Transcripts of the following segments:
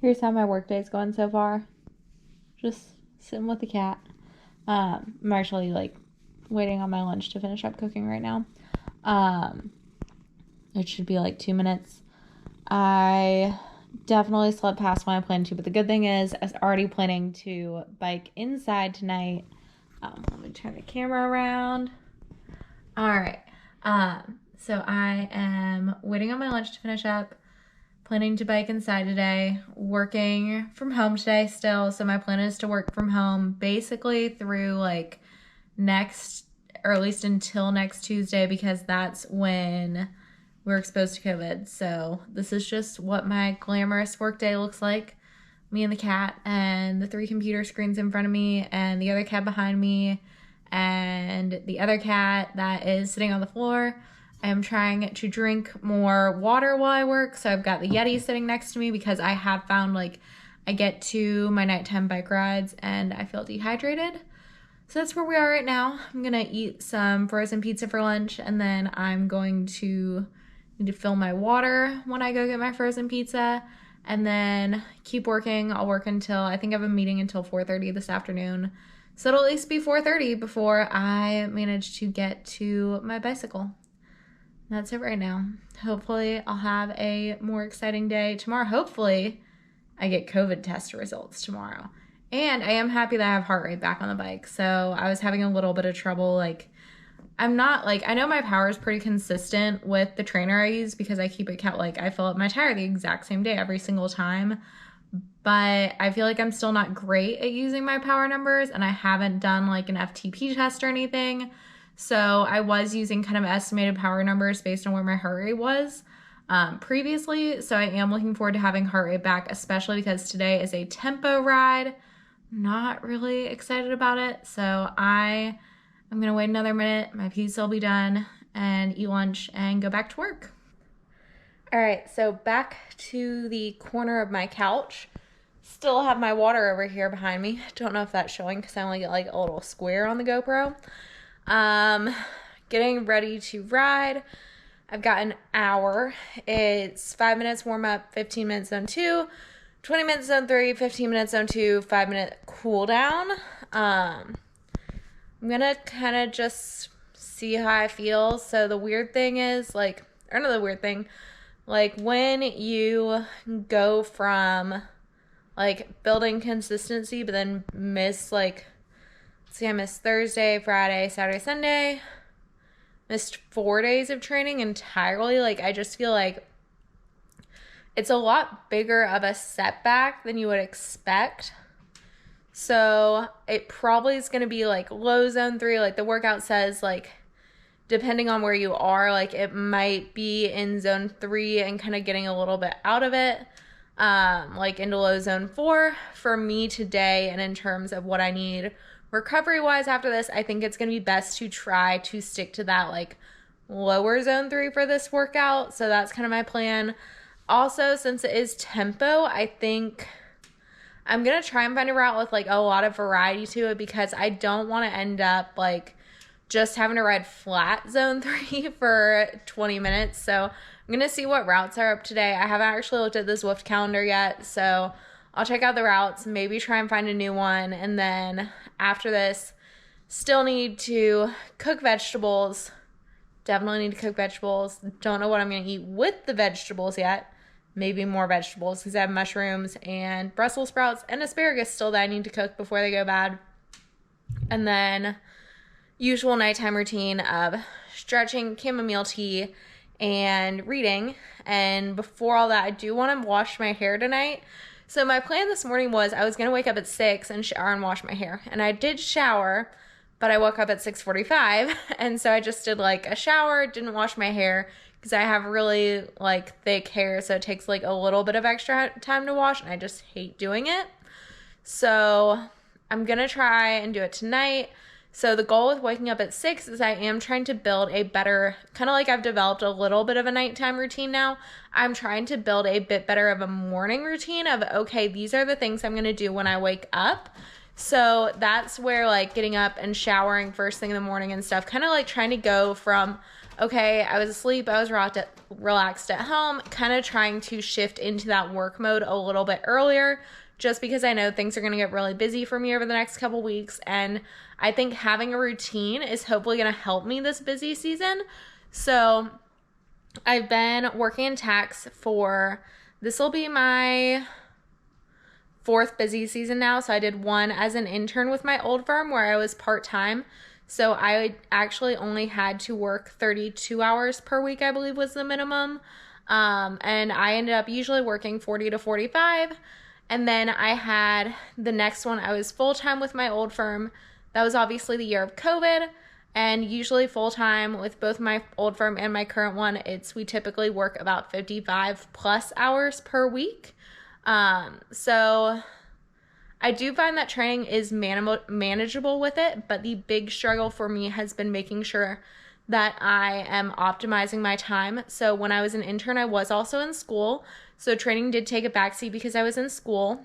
Here's how my workday's going so far. Just sitting with the cat. I'm actually like waiting on my lunch to finish up cooking right now. It should be like 2 minutes. I definitely slept past when I planned to, but the good thing is I was already planning to bike inside tonight. Let me turn the camera around. All right. So I am waiting on my lunch to finish up. Planning to bike inside today, working from home today still. So my plan is to work from home basically through like next, or at least until next Tuesday, because that's when we're exposed to COVID. So this is just what my glamorous work day looks like. Me and the cat and the 3 computer screens in front of me and the other cat behind me and the other cat that is sitting on the floor. I am trying to drink more water while I work. So I've got the Yeti sitting next to me because I have found like I get to my nighttime bike rides and I feel dehydrated. So that's where we are right now. I'm going to eat some frozen pizza for lunch and then I'm going to need to fill my water when I go get my frozen pizza and then keep working. I'll work until, I think I have a meeting until 4:30 this afternoon. So it'll at least be 4:30 before I manage to get to my bicycle. That's it right now. Hopefully I'll have a more exciting day tomorrow. Hopefully I get COVID test results tomorrow. And I am happy that I have heart rate back on the bike. So I was having a little bit of trouble. Like I'm not like, I know my power is pretty consistent with the trainer I use because I keep it count. Like I fill up my tire the exact same day every single time. But I feel like I'm still not great at using my power numbers and I haven't done like an FTP test or anything. So I was using kind of estimated power numbers based on where my heart rate was previously. So I am looking forward to having heart rate back, especially because today is a tempo ride. Not really excited about it. So I'm going to wait another minute. My pizza will be done and eat lunch and go back to work. All right, so back to the corner of my couch. Still have my water over here behind me. Don't know if that's showing because I only get like a little square on the GoPro. Getting ready to ride. I've got an hour. It's 5 minutes warm up, 15 minutes zone 2, 20 minutes zone 3, 15 minutes zone 2, 5-minute cool down. I'm gonna kind of just see how I feel. So the weird thing is like, or not the weird thing, like when you go from like building consistency, but then miss like, see, I missed Thursday, Friday, Saturday, Sunday. Missed 4 days of training entirely. Like, I just feel like it's a lot bigger of a setback than you would expect. So, it probably is going to be, like, low zone 3. Like, the workout says, like, depending on where you are, like, it might be in zone 3 and kind of getting a little bit out of it. Like, into low zone 4 for me today. And in terms of what I need recovery wise after this, I think it's going to be best to try to stick to that like lower zone 3 for this workout. So that's kind of my plan. Also, since it is tempo, I think I'm going to try and find a route with like a lot of variety to it because I don't want to end up like just having to ride flat zone 3 for 20 minutes. So I'm going to see what routes are up today. I haven't actually looked at the Zwift calendar yet. So I'll check out the routes, maybe try and find a new one. And then after this, still need to cook vegetables. Definitely need to cook vegetables. Don't know what I'm going to eat with the vegetables yet. Maybe more vegetables because I have mushrooms and Brussels sprouts and asparagus still that I need to cook before they go bad. And then usual nighttime routine of stretching, chamomile tea, and reading. And before all that, I do want to wash my hair tonight. So my plan this morning was I was going to wake up at 6 and shower and wash my hair. And I did shower, but I woke up at 6:45. And so I just did like a shower, didn't wash my hair because I have really like thick hair. So it takes like a little bit of extra time to wash and I just hate doing it. So I'm going to try and do it tonight. So the goal with waking up at 6 is I am trying to build a better, kind of like I've developed a little bit of a nighttime routine now. I'm trying to build a bit better of a morning routine of, okay, these are the things I'm going to do when I wake up. So that's where like getting up and showering first thing in the morning and stuff, kind of like trying to go from okay, I was asleep, I was relaxed at home, kind of trying to shift into that work mode a little bit earlier, just because I know things are going to get really busy for me over the next couple weeks. And I think having a routine is hopefully going to help me this busy season. So I've been working in tax this will be my 4th busy season now. So I did one as an intern with my old firm where I was part-time. So I actually only had to work 32 hours per week, I believe was the minimum. And I ended up usually working 40 to 45. And then I had the next one, I was full-time with my old firm. That was obviously the year of COVID. And usually full-time with both my old firm and my current one, we typically work about 55 plus hours per week. So I do find that training is manageable with it, but the big struggle for me has been making sure that I am optimizing my time. So when I was an intern, I was also in school. So training did take a backseat because I was in school.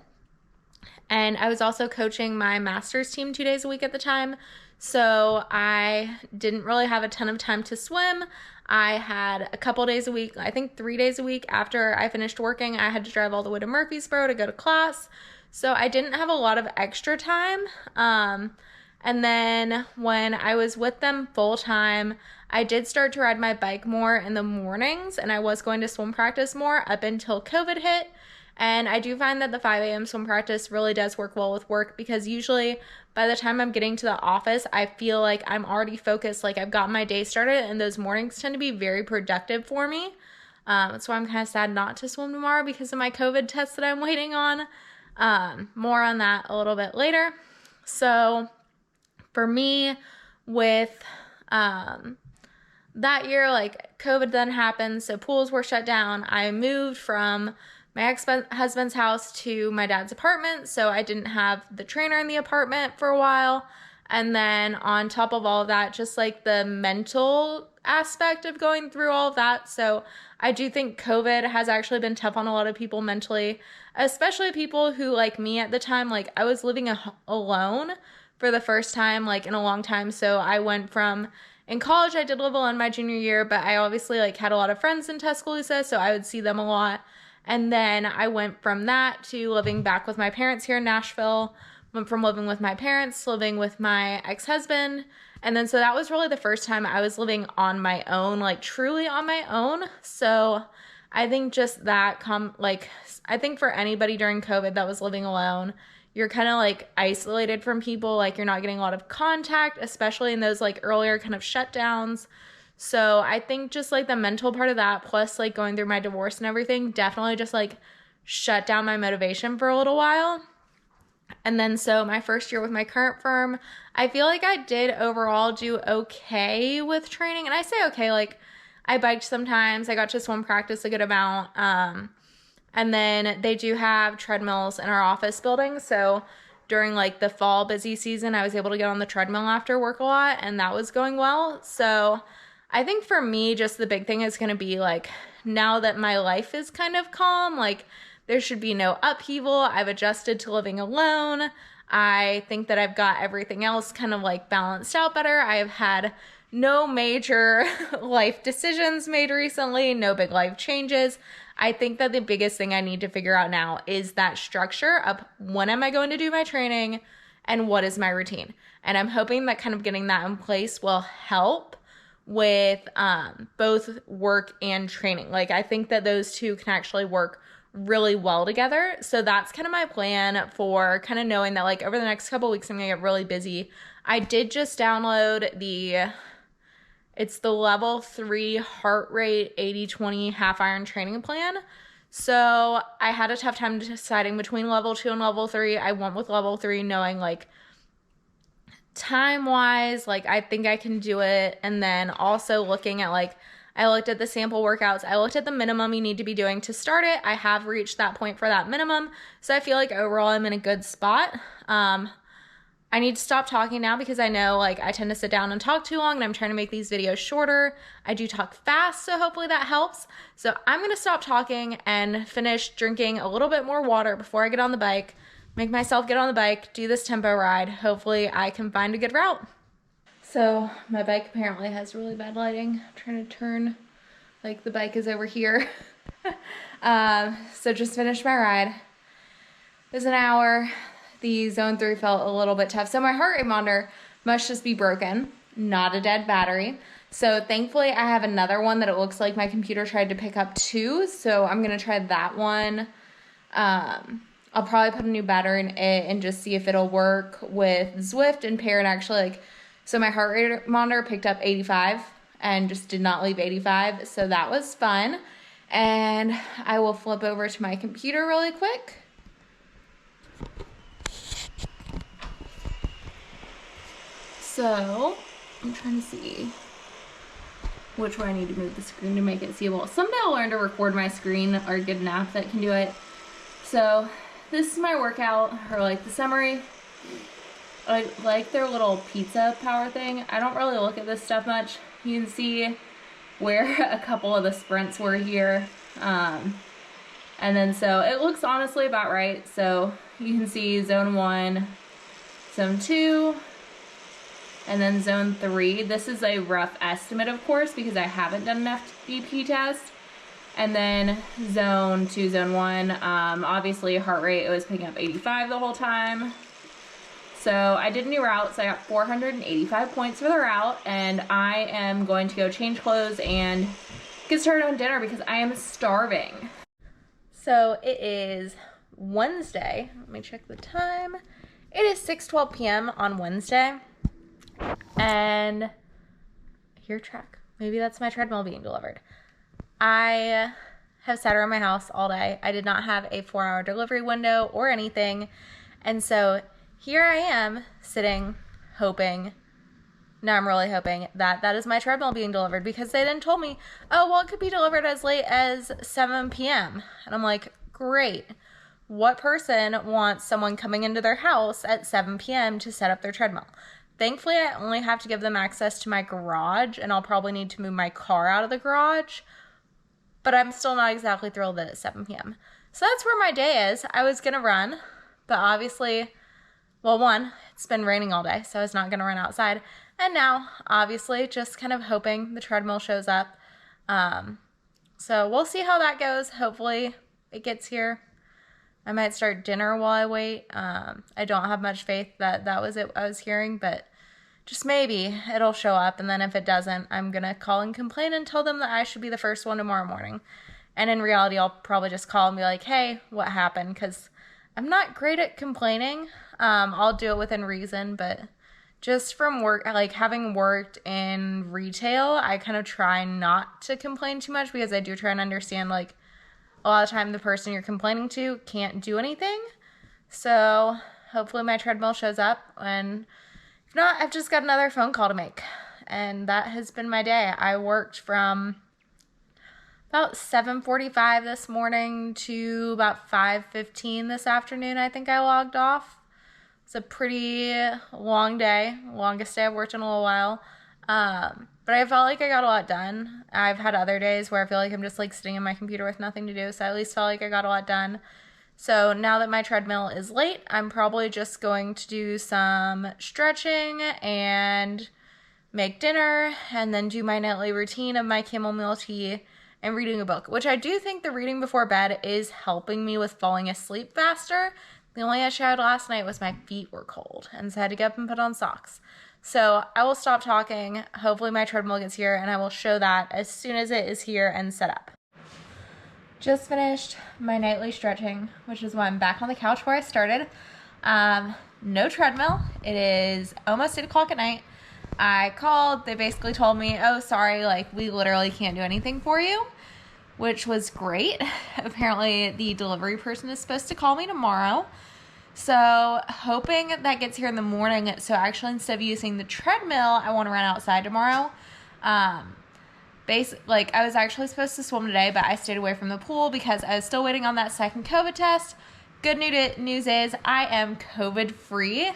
And I was also coaching my master's team 2 days a week at the time. So I didn't really have a ton of time to swim. I had a couple days a week, I think 3 days a week after I finished working, I had to drive all the way to Murfreesboro to go to class. So I didn't have a lot of extra time. And then when I was with them full time, I did start to ride my bike more in the mornings, and I was going to swim practice more up until COVID hit. And I do find that the 5 a.m. swim practice really does work well with work, because usually by the time I'm getting to the office, I feel like I'm already focused, like I've got my day started, and those mornings tend to be very productive for me. So I'm kind of sad not to swim tomorrow because of my COVID test that I'm waiting on. More on that a little bit later. So for me, with that year, like COVID then happened, so pools were shut down. I moved from my ex-husband's house to my dad's apartment, so I didn't have the trainer in the apartment for a while. And then on top of all of that, just like the mental aspect of going through all of that. So I do think COVID has actually been tough on a lot of people mentally, especially people who, like me at the time, like I was living alone for the first time like in a long time. So I went from, in college I did live alone my junior year, but I obviously like had a lot of friends in Tuscaloosa, so I would see them a lot. And then I went from that to living back with my parents here in Nashville. Went from living with my parents to living with my ex-husband. And then so that was really the first time I was living on my own, like truly on my own. So I think just that I think for anybody during COVID that was living alone, you're kind of like isolated from people, like you're not getting a lot of contact, especially in those like earlier kind of shutdowns. So I think just like the mental part of that, plus like going through my divorce and everything, definitely just like shut down my motivation for a little while. And then so my first year with my current firm, I feel like I did overall do okay with training. And I say okay, like I biked sometimes, I got to swim practice a good amount. And then they do have treadmills in our office building. So during like the fall busy season, I was able to get on the treadmill after work a lot, and that was going well. So I think for me, just the big thing is going to be like, now that my life is kind of calm, like there should be no upheaval. I've adjusted to living alone. I think that I've got everything else kind of like balanced out better. I've had no major life decisions made recently, no big life changes. I think that the biggest thing I need to figure out now is that structure of when am I going to do my training and what is my routine. And I'm hoping that kind of getting that in place will help with both work and training. Like I think that those two can actually work really well together. So that's kind of my plan for kind of knowing that like over the next couple weeks I'm gonna get really busy. I did just download it's the level 3 heart rate 80-20 half iron training plan. So I had a tough time deciding between level 2 and level 3. I went with level 3 knowing like time wise, like I think I can do it. And then also looking at like, I looked at the sample workouts. I looked at the minimum you need to be doing to start it. I have reached that point for that minimum. So I feel like overall I'm in a good spot. I need to stop talking now because I know like I tend to sit down and talk too long, and I'm trying to make these videos shorter. I do talk fast, so hopefully that helps. So I'm going to stop talking and finish drinking a little bit more water before I get on the bike, make myself get on the bike, do this tempo ride. Hopefully I can find a good route. So my bike apparently has really bad lighting. I'm trying to turn, like the bike is over here. So just finished my ride. It was an hour. The zone 3 felt a little bit tough. So my heart rate monitor must just be broken, not a dead battery. So thankfully I have another one that it looks like my computer tried to pick up too. So I'm gonna try that one. I'll probably put a new battery in it and just see if it'll work with Zwift and pair it actually like, so my heart rate monitor picked up 85 and just did not leave 85. So that was fun. And I will flip over to my computer really quick. So I'm trying to see which way I need to move the screen to make it seeable. Someday I'll learn to record my screen or get an app that can do it. So this is my workout, or like the summary. I like their little pizza power thing. I don't really look at this stuff much. You can see where a couple of the sprints were here. And then so it looks honestly about right. So you can see zone 1, zone 2, and then zone 3. This is a rough estimate, of course, because I haven't done an FBP test. And then zone 2, zone 1, obviously heart rate, it was picking up 85 the whole time. So I did a new route, so I got 485 points for the route, and I am going to go change clothes and get started on dinner because I am starving. So it is Wednesday. Let me check the time. It is 6:12 p.m. on Wednesday. And I hear a truck. Maybe that's my treadmill being delivered. I have sat around my house all day. I did not have a 4-hour delivery window or anything. And so here I am sitting hoping, no, I'm really hoping that that is my treadmill being delivered, because they then told me, oh, well, it could be delivered as late as 7 p.m. And I'm like, great. What person wants someone coming into their house at 7 p.m. to set up their treadmill? Thankfully, I only have to give them access to my garage, and I'll probably need to move my car out of the garage. But I'm still not exactly thrilled that it's 7 p.m. So that's where my day is. I was going to run, but obviously, well, one, it's been raining all day, so I was not going to run outside. And now, obviously, just kind of hoping the treadmill shows up. So we'll see how that goes. Hopefully it gets here. I might start dinner while I wait. I don't have much faith that that was it I was hearing, but just maybe it'll show up. And then if it doesn't, I'm going to call and complain and tell them that I should be the first one tomorrow morning. And in reality, I'll probably just call and be like, hey, what happened? Because I'm not great at complaining. I'll do it within reason, but just from work, like having worked in retail, I kind of try not to complain too much, because I do try and understand, like, a lot of the time the person you're complaining to can't do anything. So hopefully my treadmill shows up, and if not, I've just got another phone call to make. And that has been my day. I worked from about 7:45 this morning to about 5:15 this afternoon. I think I logged off. It's a pretty long day, longest day I've worked in a little while. But I felt like I got a lot done. I've had other days where I feel like I'm just like sitting in my computer with nothing to do. So I at least felt like I got a lot done. So now that my treadmill is late, I'm probably just going to do some stretching and make dinner, and then do my nightly routine of my chamomile tea and reading a book, which I do think the reading before bed is helping me with falling asleep faster. The only issue I had last night was my feet were cold, and so I had to get up and put on socks. So I will stop talking. Hopefully my treadmill gets here, and I will show that as soon as it is here and set up. Just finished my nightly stretching, which is why I'm back on the couch where I started. No treadmill. It is almost 8 o'clock at night. I called. They basically told me, oh, sorry, like, we literally can't do anything for you, which was great. Apparently the delivery person is supposed to call me tomorrow. So hoping that gets here in the morning. So actually, instead of using the treadmill, I want to run outside tomorrow. I was actually supposed to swim today, but I stayed away from the pool because I was still waiting on that second COVID test. Good news is I am COVID free.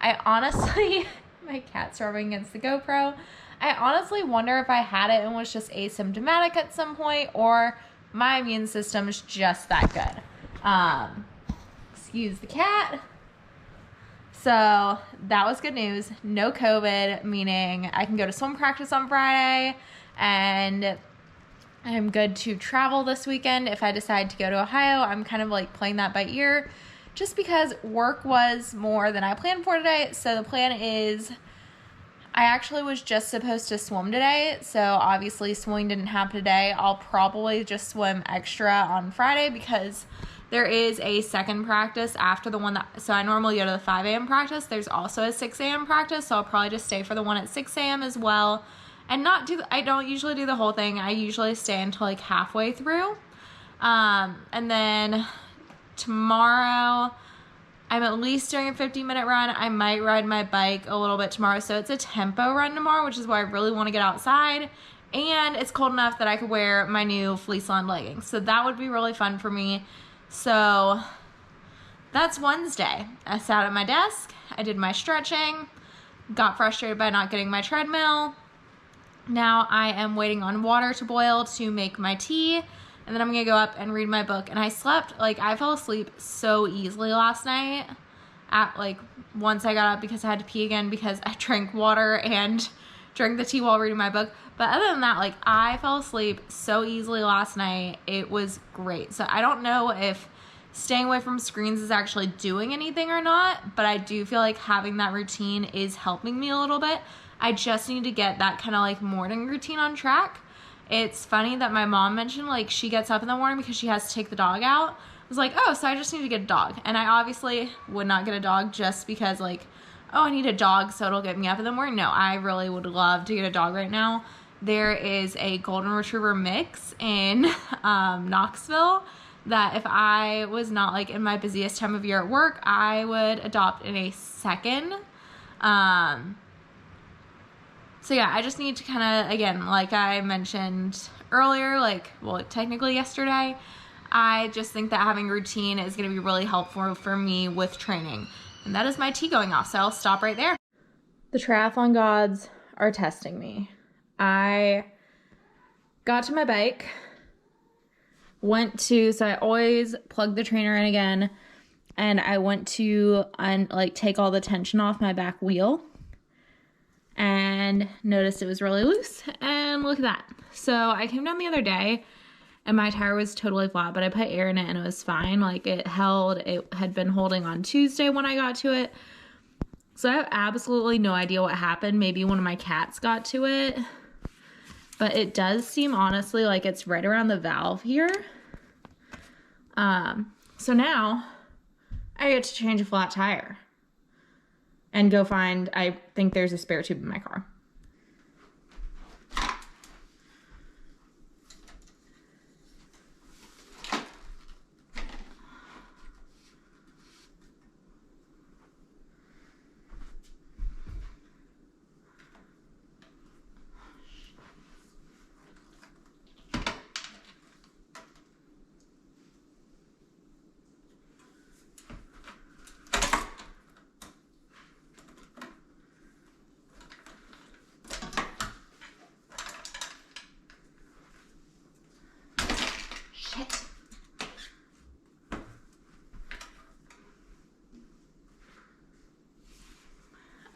I honestly, my cat's rubbing against the GoPro. I honestly wonder if I had it and was just asymptomatic at some point, or my immune system is just that good. Excuse the cat. So that was good news. No COVID, meaning I can go to swim practice on Friday, and I'm good to travel this weekend. If I decide to go to Ohio, I'm kind of like playing that by ear just because work was more than I planned for today. So the plan is I actually was just supposed to swim today. So obviously swimming didn't happen today. I'll probably just swim extra on Friday because there is a second practice after the one so I normally go to the 5 a.m. practice. There's also a 6 a.m. practice, so I'll probably just stay for the one at 6 a.m. as well. And I don't usually do the whole thing. I usually stay until like halfway through. And then tomorrow, I'm at least doing a 50-minute run. I might ride my bike a little bit tomorrow. So it's a tempo run tomorrow, which is why I really want to get outside. And it's cold enough that I could wear my new fleece-lined leggings. So that would be really fun for me. So that's Wednesday. I sat at my desk, I did my stretching, got frustrated by not getting my treadmill. Now I am waiting on water to boil to make my tea, and then I'm gonna go up and read my book. And I fell asleep so easily last night once I got up because I had to pee again because I drank water and drank the tea while reading my book. But other than that, I fell asleep so easily last night. It was great. So I don't know if staying away from screens is actually doing anything or not, but I do feel like having that routine is helping me a little bit. I just need to get that kind of morning routine on track. It's funny that my mom mentioned she gets up in the morning because she has to take the dog out. I was like, oh, so I just need to get a dog. And I obviously would not get a dog just because oh, I need a dog so it'll get me up in the morning. No, I really would love to get a dog right now. There is a golden retriever mix in Knoxville that if I was not in my busiest time of year at work, I would adopt in a second. So yeah, I just need to kind of, again, like I mentioned earlier, technically yesterday, I just think that having routine is going to be really helpful for me with training. And that is my tea going off, so I'll stop right there. The triathlon gods are testing me. I got to my bike, so I always plug the trainer in again, and I went to take all the tension off my back wheel and noticed it was really loose, and look at that. So I came down the other day and my tire was totally flat, but I put air in it and it was fine. It had been holding on Tuesday when I got to it. So I have absolutely no idea what happened. Maybe one of my cats got to it, but it does seem honestly like it's right around the valve here. So now I get to change a flat tire and go find, I think there's a spare tube in my car.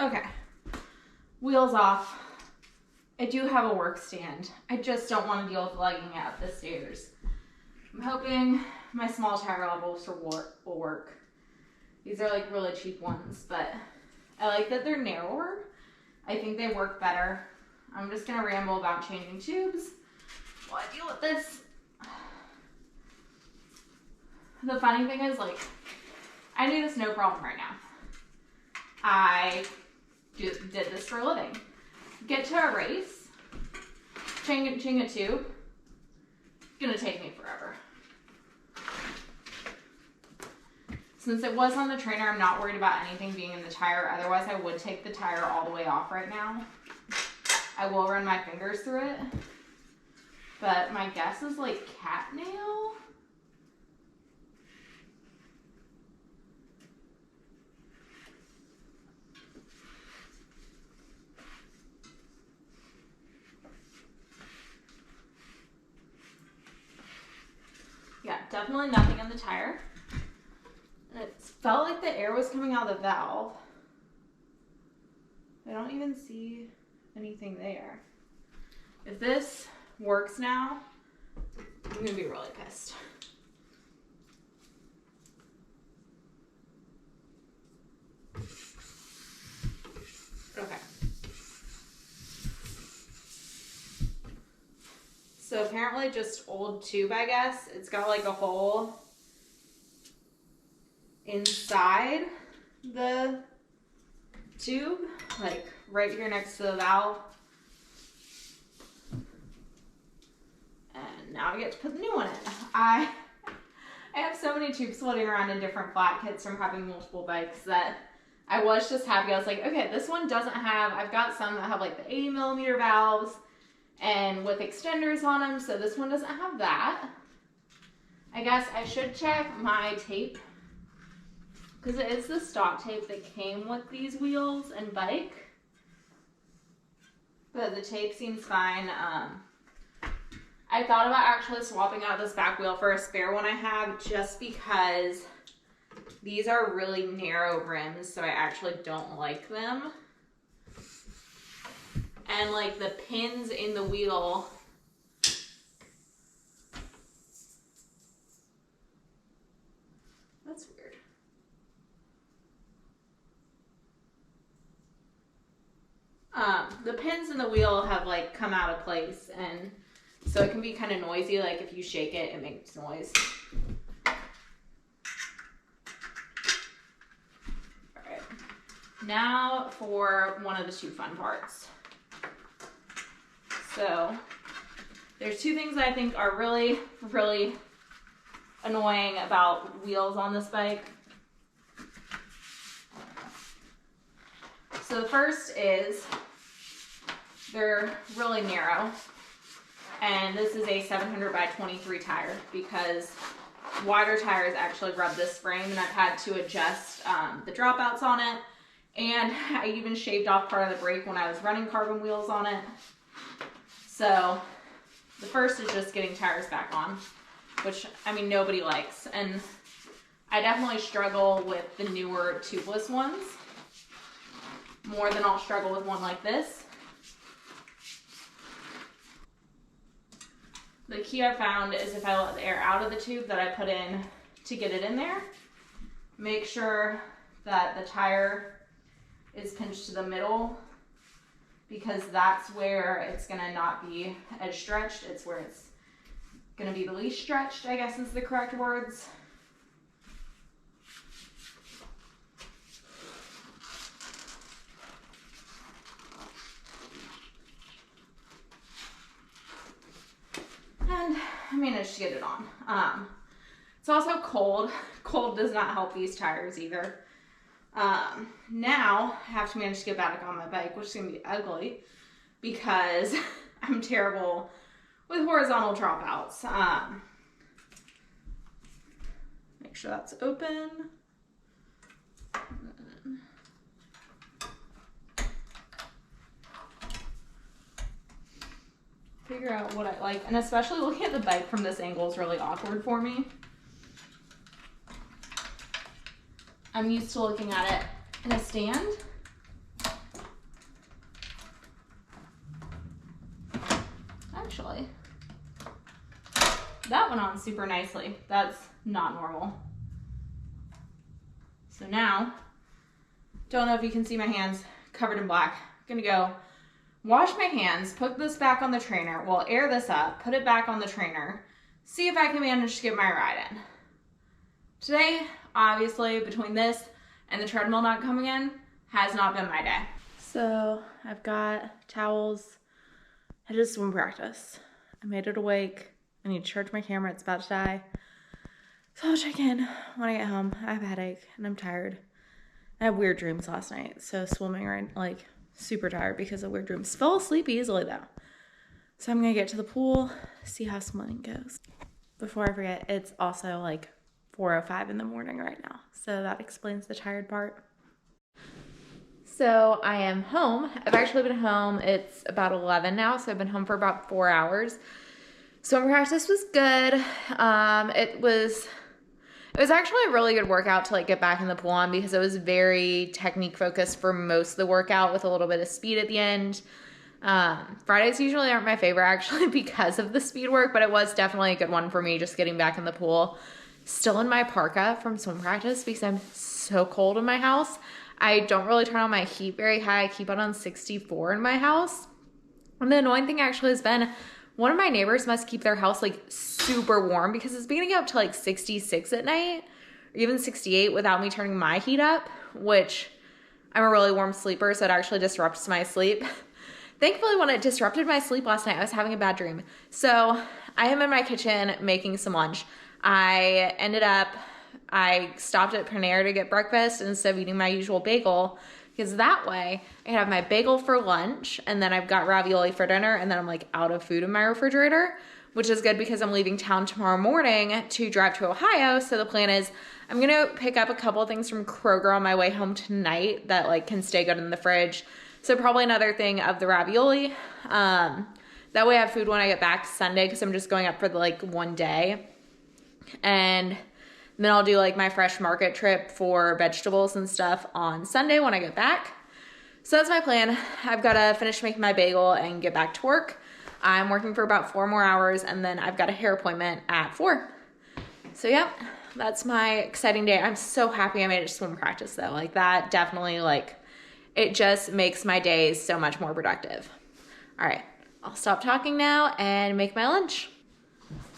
Okay, wheels off. I do have a work stand. I just don't want to deal with lugging it up the stairs. I'm hoping my small tire levels will work. These are really cheap ones, but I like that they're narrower. I think they work better. I'm just gonna ramble about changing tubes while I deal with this. The funny thing is, I do this no problem right now. I did this for a living. Get to a race, changing a tube, gonna take me forever. Since it was on the trainer, I'm not worried about anything being in the tire. Otherwise, I would take the tire all the way off right now. I will run my fingers through it, but my guess is cat nail. Yeah, definitely nothing in the tire. And it felt like the air was coming out of the valve. don't even see anything there. If this works now, I'm gonna be really pissed. Okay. So apparently just old tube, I guess. It's got like a hole inside the tube, like right here next to the valve. And now I get to put the new one in. I have so many tubes floating around in different flat kits from having multiple bikes that I was just happy. I was like, okay, this one doesn't have, I've got some that have like the 80mm valves and with extenders on them, so this one doesn't have that. I guess I should check my tape, because it is the stock tape that came with these wheels and bike, but the tape seems fine. I thought about actually swapping out this back wheel for a spare one I have, just because these are really narrow rims, so I actually don't like them. And like the pins in the wheel, that's weird. The pins in the wheel have like come out of place, and so it can be kind of noisy. Like if you shake it, it makes noise. All right, now for one of the two fun parts. So there's two things I think are really, really annoying about wheels on this bike. So the first is they're really narrow, and this is a 700 by 23 tire, because wider tires actually rub this frame, and I've had to adjust the dropouts on it, and I even shaved off part of the brake when I was running carbon wheels on it. So the first is just getting tires back on, which, I mean, nobody likes. And I definitely struggle with the newer tubeless ones more than I'll struggle with one like this. The key I found is if I let the air out of the tube that I put in to get it in there, make sure that the tire is pinched to the middle, because that's where it's gonna not be as stretched. It's where it's gonna be the least stretched, I guess is the correct words. And I managed to get it on. It's also cold. Cold does not help these tires either. Now I have to manage to get back on my bike, which is gonna be ugly because I'm terrible with horizontal dropouts. Make sure that's open. Figure out what I like, and especially looking at the bike from this angle is really awkward for me. I'm used to looking at it in a stand. Actually, that went on super nicely. That's not normal. So now, don't know if you can see my hands covered in black. I'm gonna go wash my hands, put this back on the trainer. We'll air this up, put it back on the trainer, see if I can manage to get my ride in. Today, obviously, between this and the treadmill not coming in, has not been my day. So I've got towels. I did swim practice. I made it awake. I need to charge my camera. It's about to die. So I'll check in when I get home. I have a headache and I'm tired. I had weird dreams last night. So swimming, right, like super tired because of weird dreams. Fell asleep easily though. So I'm gonna get to the pool, see how swimming goes. Before I forget, it's also like 4:05 in the morning right now. So that explains the tired part. So I am home. I've actually been home. It's about 11 now. So I've been home for about 4 hours. Swim practice was good. It was actually a really good workout to like get back in the pool on because it was very technique focused for most of the workout with a little bit of speed at the end. Fridays usually aren't my favorite actually because of the speed work, but it was definitely a good one for me just getting back in the pool. Still in my parka from swim practice because I'm so cold in my house. I don't really turn on my heat very high. I keep it on 64 in my house. And the annoying thing actually has been one of my neighbors must keep their house like super warm because it's beginning up to like 66 at night or even 68 without me turning my heat up, which I'm a really warm sleeper, so it actually disrupts my sleep. Thankfully, when it disrupted my sleep last night, I was having a bad dream. So I am in my kitchen making some lunch. I stopped at Panera to get breakfast instead of eating my usual bagel because that way I can have my bagel for lunch and then I've got ravioli for dinner and then I'm like out of food in my refrigerator, which is good because I'm leaving town tomorrow morning to drive to Ohio. So the plan is I'm going to pick up a couple of things from Kroger on my way home tonight that like can stay good in the fridge. So probably another thing of the ravioli. That way I have food when I get back Sunday because I'm just going up for like one day. And then I'll do like my fresh market trip for vegetables and stuff on Sunday when I get back. So that's my plan. I've got to finish making my bagel and get back to work. I'm working for about 4 more hours and then I've got a hair appointment at 4. So yeah, that's my exciting day. I'm so happy I made it to swim practice though. Like that definitely like, it just makes my days so much more productive. All right, I'll stop talking now and make my lunch.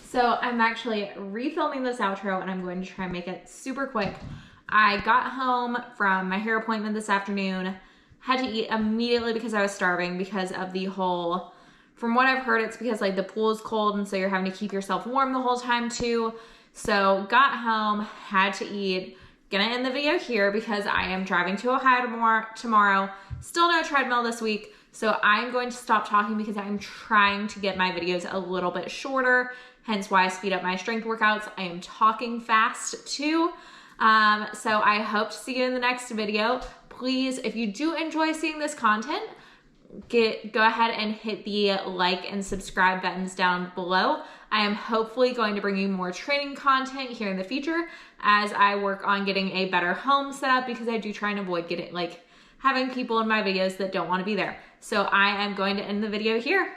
So I'm actually refilming this outro and I'm going to try and make it super quick. I got home from my hair appointment this afternoon, had to eat immediately because I was starving because of the whole, from what I've heard, it's because like the pool is cold and so you're having to keep yourself warm the whole time too. So got home, had to eat. Gonna end the video here because I am driving to Ohio tomorrow. Still no treadmill this week. So I'm going to stop talking because I'm trying to get my videos a little bit shorter. Hence why I speed up my strength workouts. I am talking fast too. So I hope to see you in the next video. Please, if you do enjoy seeing this content, go ahead and hit the like and subscribe buttons down below. I am hopefully going to bring you more training content here in the future as I work on getting a better home set up because I do try and avoid having people in my videos that don't want to be there. So I am going to end the video here.